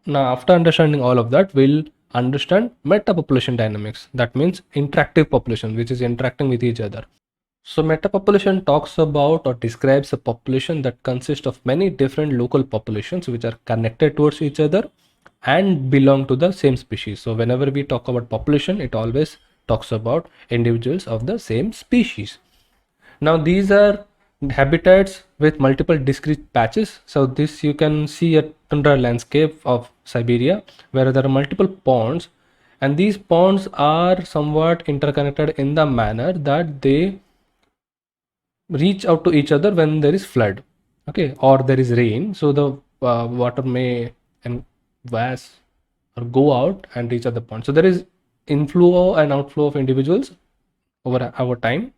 Now, after understanding all of that, we'll understand meta population dynamics. That means interactive population, which is interacting with each other. So meta population talks about or describes a population that consists of many different local populations which are connected towards each other and belong to the same species. So whenever we talk about population, it always talks about individuals of the same species. Now these are habitats with multiple discrete patches. So this you can see a tundra landscape of Siberia where there are multiple ponds, and these ponds are somewhat interconnected in the manner that they reach out to each other when there is flood, okay, or there is rain. So the water may and vast or go out and reach other ponds. So there is inflow and outflow of individuals over time.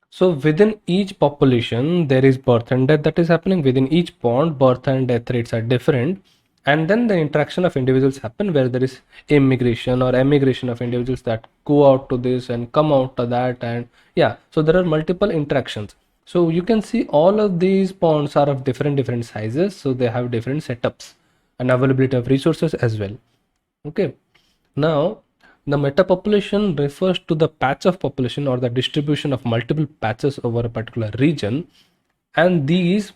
So within each population, there is birth and death that is happening. Within each pond, birth and death rates are different. And then the interaction of individuals happen where there is immigration or emigration of individuals that go out to this and come out to that. And yeah, so there are multiple interactions. So you can see all of these ponds are of different sizes. So they have different setups and availability of resources as well. Okay. Now, the metapopulation refers to the patch of population or the distribution of multiple patches over a particular region, and these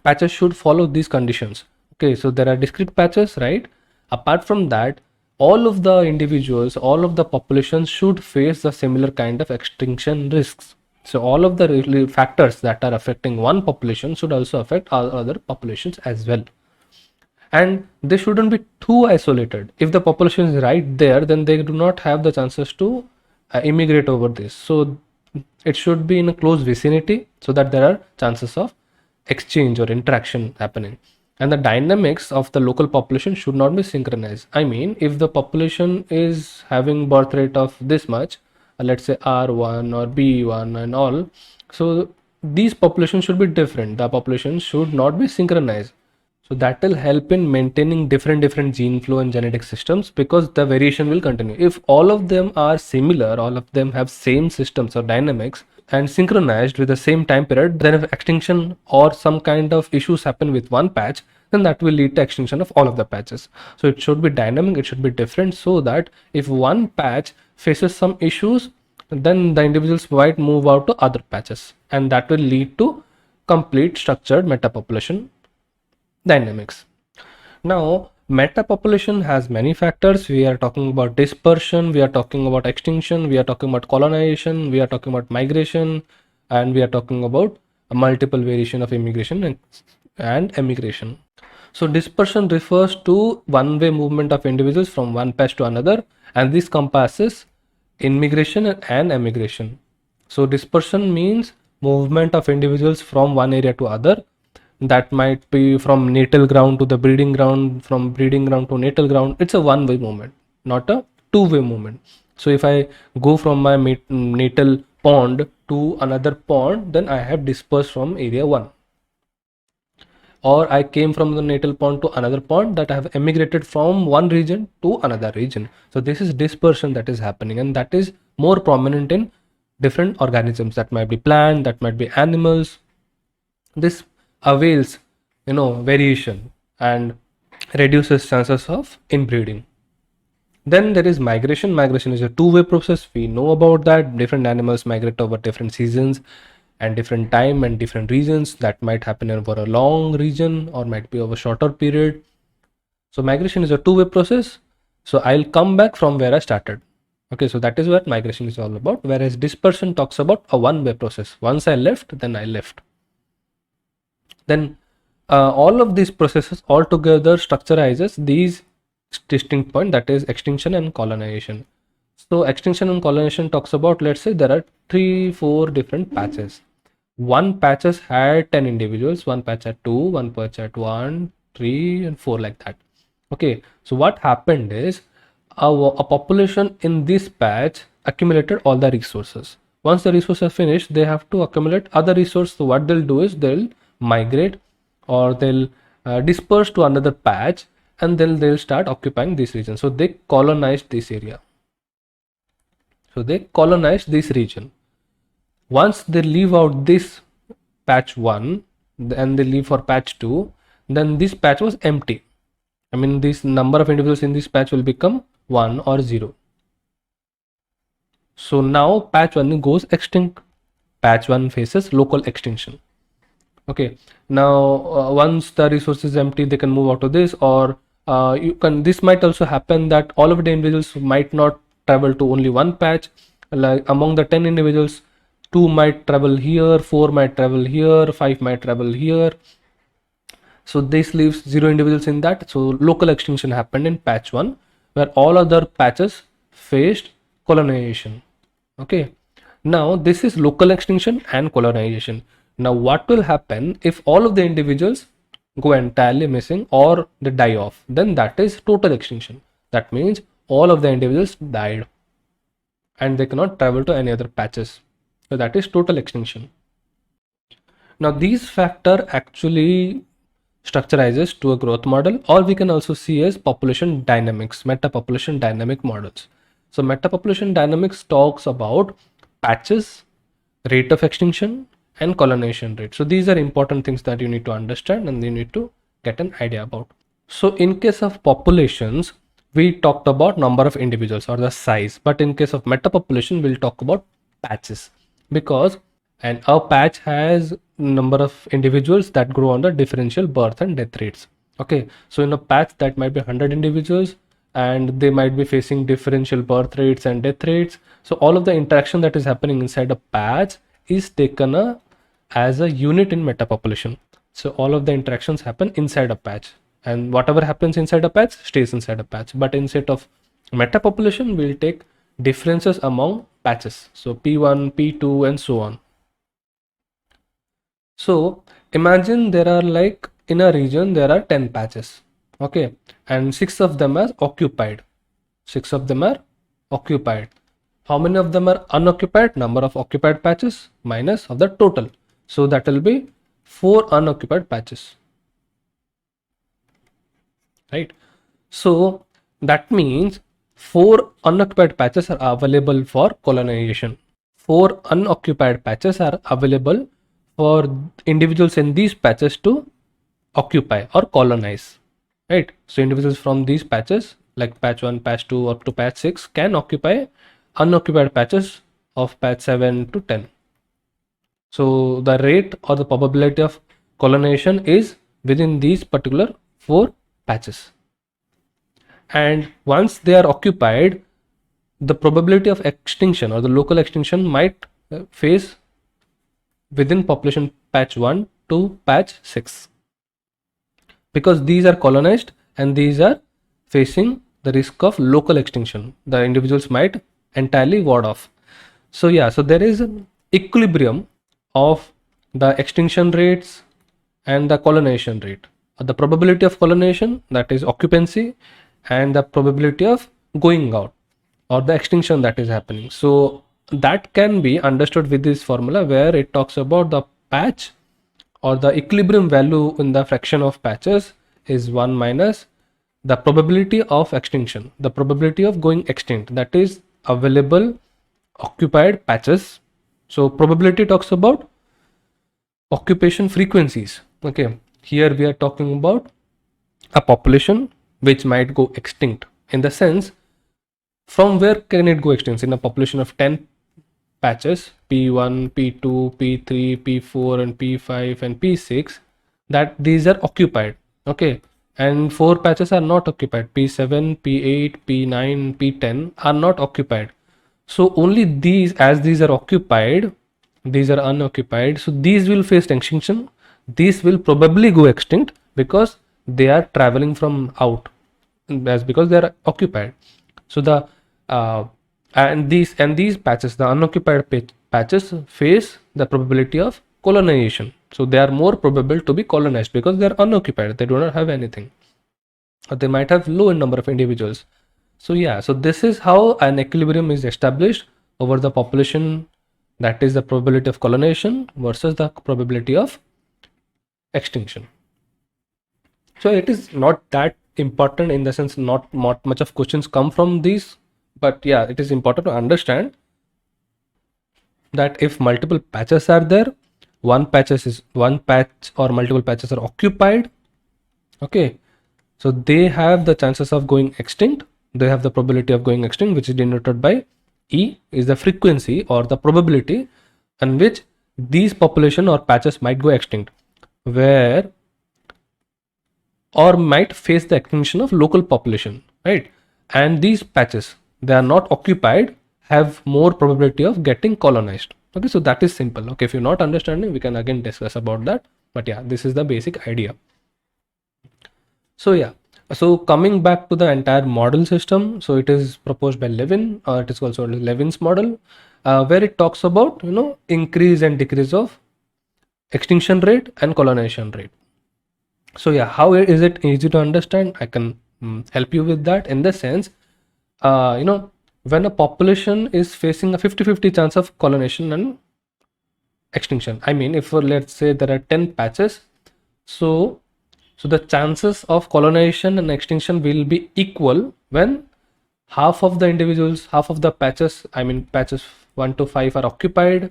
patches should follow these conditions. Okay, so there are discrete patches, right? Apart from that, all of the individuals, all of the populations should face the similar kind of extinction risks. So all of the factors that are affecting one population should also affect all other populations as well, and they shouldn't be too isolated. If the population is right there, then they do not have the chances to immigrate over this. So it should be in a close vicinity so that there are chances of exchange or interaction happening. And the dynamics of the local population should not be synchronized. I mean, if the population is having birth rate of this much, let's say R1 or B1 and all, so these populations should be different. The populations should not be synchronized. So that will help in maintaining different gene flow and genetic systems, because the variation will continue. If all of them are similar, all of them have same systems or dynamics and synchronized with the same time period, then if extinction or some kind of issues happen with one patch, then that will lead to extinction of all of the patches. So it should be dynamic, it should be different, so that if one patch faces some issues, then the individuals might move out to other patches, and that will lead to complete structured metapopulation dynamics. Now, metapopulation has many factors. We are talking about dispersion, we are talking about extinction, we are talking about colonization, we are talking about migration, and we are talking about a multiple variation of immigration and emigration. So dispersion refers to one-way movement of individuals from one patch to another, and this compasses immigration and emigration. So dispersion means movement of individuals from one area to other. That might be from natal ground to the breeding ground, from breeding ground to natal ground. It's a one-way movement, not a two-way movement. So if I go from my natal pond to another pond, then I have dispersed from area 1. Or I came from the natal pond to another pond, that I have emigrated from one region to another region. So this is dispersion that is happening, and that is more prominent in different organisms. That might be plant, that might be animals. This avails variation and reduces chances of inbreeding. Then there is migration. Migration is a two-way process. We know about that. Different animals migrate over different seasons and different time and different regions. That might happen over a long region or might be over a shorter period. So migration is a two-way process. So I'll come back from where I started. Okay, so that is what migration is all about. Whereas dispersion talks about a one-way process. Once I left, then I left. Then all of these processes altogether structurizes these distinct point, that is extinction and colonization. So extinction and colonization talks about, let's say there are 3-4 different patches. One patches had 10 individuals, one patch had 2, one patch had 1, 3 and 4, like that. Okay, so what happened is a population in this patch accumulated all the resources. Once the resources are finished, they have to accumulate other resources. So what they'll do is they'll migrate or they'll disperse to another patch, and then they'll start occupying this region. So they colonized this area. So they colonized this region. Once they leave out this patch 1 and they leave for patch 2, then this patch was empty. I mean, this number of individuals in this patch will become 1 or 0. So now patch 1 goes extinct. Patch 1 faces local extinction. Okay, now once the resource is empty, they can move out of this, or this might also happen that all of the individuals might not travel to only one patch. Like among the 10 individuals, 2 might travel here, 4 might travel here, 5 might travel here. So this leaves 0 individuals in that. So local extinction happened in patch 1, where all other patches faced colonization. Okay, now this is local extinction and colonization. Now what will happen if all of the individuals go entirely missing or they die off? Then that is total extinction. That means all of the individuals died and they cannot travel to any other patches. So that is total extinction. Now these factor actually structurizes to a growth model, or we can also see as population dynamics, meta population dynamic models. So meta population dynamics talks about patches, rate of extinction, and colonization rate. So these are important things that you need to understand and you need to get an idea about. So in case of populations, we talked about number of individuals or the size, but in case of meta population, we'll talk about patches, because a patch has number of individuals that grow under differential birth and death rates. Okay, so in a patch that might be 100 individuals and they might be facing differential birth rates and death rates. So all of the interaction that is happening inside a patch is taken as a unit in meta population. So all of the interactions happen inside a patch, and whatever happens inside a patch stays inside a patch. But instead of meta population, we'll take differences among patches. So P1, P2, and so on. So imagine there are, like, in a region there are 10 patches, okay, and 6 of them are occupied. 6 of them are occupied. How many of them are unoccupied? Number of occupied patches minus of the total. So that will be 4 unoccupied patches, right? So that means 4 unoccupied patches are available for colonization. 4 unoccupied patches are available for individuals in these patches to occupy or colonize, right? So individuals from these patches, like patch 1, patch 2 up to patch 6, can occupy unoccupied patches of patch 7 to 10. So the rate or the probability of colonization is within these particular 4 patches. And once they are occupied, the probability of extinction or the local extinction might phase within population patch 1 to patch 6, because these are colonized and these are facing the risk of local extinction. The individuals might entirely ward off. So yeah, so there is an equilibrium of the extinction rates and the colonization rate. The probability of colonization, that is occupancy, and the probability of going out or the extinction that is happening. So that can be understood with this formula, where it talks about the patch or the equilibrium value in the fraction of patches is 1 minus the probability of extinction, the probability of going extinct, that is available occupied patches. So probability talks about occupation frequencies. Okay, here we are talking about a population which might go extinct, in the sense, from where can it go extinct? In a population of 10 patches, P1, P2, P3, P4, and P5 and P6, that these are occupied. Okay, and 4 patches are not occupied. P7, P8, P9, P10 are not occupied. So only these, as these are occupied, these are unoccupied, so these will face extinction. These will probably go extinct because they are traveling from out, as because they are occupied. So the and these patches, the unoccupied patches, face the probability of colonization. So they are more probable to be colonized because they are unoccupied, they do not have anything, or they might have low number of individuals. So yeah, so this is how an equilibrium is established over the population, that is the probability of colonization versus the probability of extinction. So it is not that important, in the sense not much of questions come from these, but yeah, it is important to understand that if multiple patches are there, one patch or multiple patches are occupied. Okay, So they have the chances of going extinct. They have the probability of going extinct, which is denoted by E, is the frequency or the probability in which these population or patches might go extinct, where or might face the extinction of local population, right? And these patches, they are not occupied, have more probability of getting colonized. Okay, so that is simple. Okay, if you're not understanding, we can again discuss about that. But yeah, this is the basic idea. So yeah, so coming back to the entire model system, so it is proposed by Levin, it is also Levin's model, where it talks about, you know, increase and decrease of extinction rate and colonization rate. So yeah, how is it easy to understand? I can help you with that in the sense, you know, when a population is facing a 50-50 chance of colonization and extinction. I mean, if let's say there are 10 patches, so the chances of colonization and extinction will be equal when half of the individuals, half of the patches, I mean patches 1 to 5 are occupied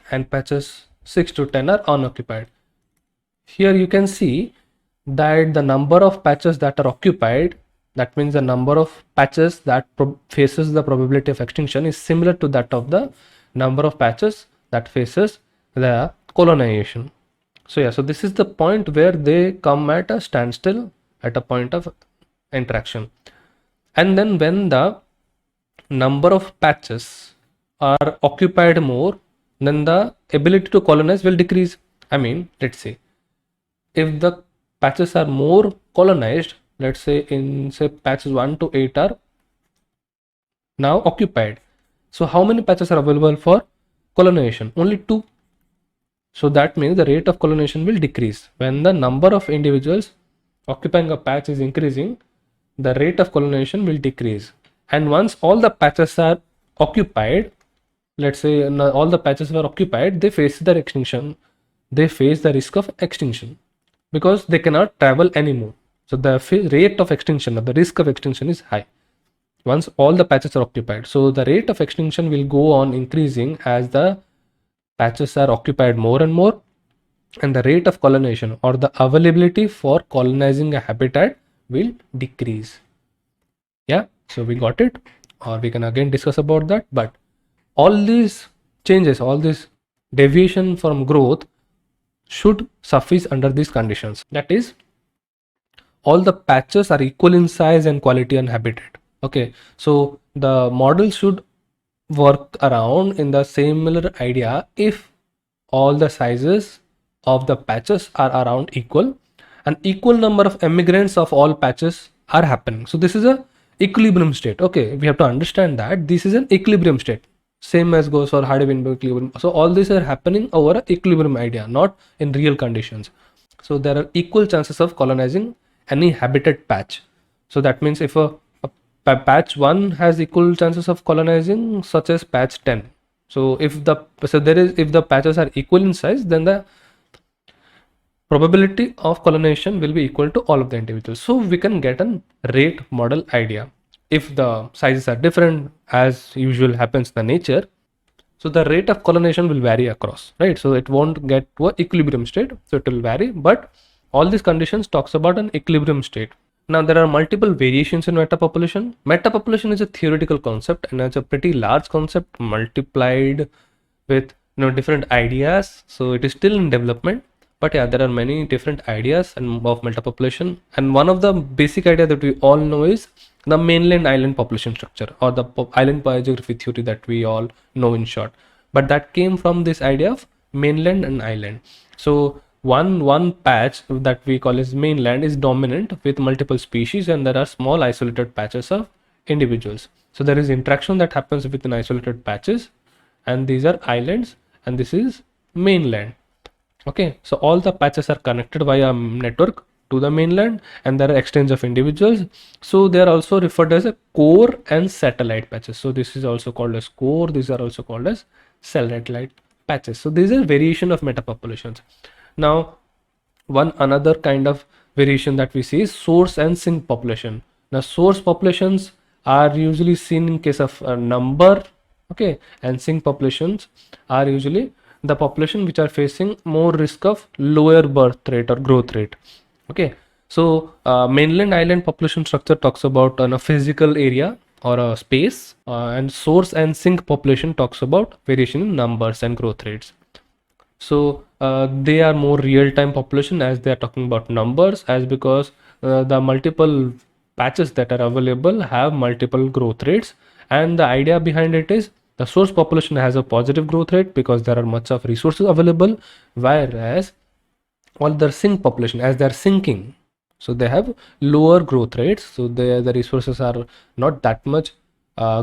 and patches 6 to 10 are unoccupied. Here you can see that the number of patches that are occupied, that means the number of patches that faces the probability of extinction, is similar to that of the number of patches that faces the colonization. So yeah, so this is the point where they come at a standstill at a point of interaction. And then when the number of patches are occupied more, then the ability to colonize will decrease. I mean, let's say if the patches are more colonized, let's say in say patches 1 to 8 are now occupied. So how many patches are available for colonization? Only 2. So that means the rate of colonization will decrease. When the number of individuals occupying a patch is increasing, the rate of colonization will decrease. And once all the patches are occupied, let's say all the patches were occupied, they face the extinction. They face the risk of extinction because they cannot travel anymore. So the rate of extinction or the risk of extinction is high once all the patches are occupied. So the rate of extinction will go on increasing as the patches are occupied more and more, and the rate of colonization or the availability for colonizing a habitat will decrease. Yeah, so we got it, or we can again discuss about that. But all these changes, all this deviation from growth should suffice under these conditions. That is, all the patches are equal in size and quality and habitat. Okay, so the model should work around in the similar idea if all the sizes of the patches are around equal and equal number of emigrants of all patches are happening. So this is a equilibrium state. Okay, we have to understand that this is an equilibrium state, same as goes for Hardy-Weinberg equilibrium. So all these are happening over an equilibrium idea, not in real conditions. So there are equal chances of colonizing any habitat patch. So that means if a patch 1 has equal chances of colonizing, such as patch 10. So if the patches are equal in size, then the probability of colonization will be equal to all of the individuals. So we can get a rate model idea. If the sizes are different, as usual happens in the nature, so the rate of colonization will vary across, right? So it won't get to an equilibrium state, so it will vary. But all these conditions talks about an equilibrium state. Now there are multiple variations in metapopulation. Metapopulation is a theoretical concept and it's a pretty large concept multiplied with different ideas. So it is still in development. But yeah, there are many different ideas of metapopulation, and one of the basic idea that we all know is the mainland island population structure, or the island biogeography theory that we all know in short. But that came from this idea of mainland and island. So one patch that we call as mainland is dominant with multiple species, and there are small isolated patches of individuals. So there is interaction that happens within isolated patches, and these are islands, and this is mainland. Okay, so all the patches are connected via network to the mainland, and there are exchange of individuals. So they are also referred as a core and satellite patches. So this is also called as core. These are also called as satellite patches. So these are variation of metapopulations. Now, one another kind of variation that we see is source and sink population. Now, source populations are usually seen in case of a number, okay, and sink populations are usually the population which are facing more risk of lower birth rate or growth rate. Okay, So mainland island population structure talks about a physical area or a space, and source and sink population talks about variation in numbers and growth rates. So they are more real-time population as they are talking about numbers, as because the multiple patches that are available have multiple growth rates, and the idea behind it is the source population has a positive growth rate because there are much of resources available, whereas all the sink population, as they are sinking, so they have lower growth rates, so the resources are not that much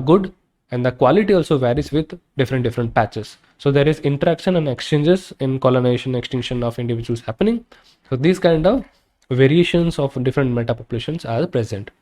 good, and the quality also varies with different patches. So there is interaction and exchanges in colonization extinction of individuals happening. So these kind of variations of different meta populations are present.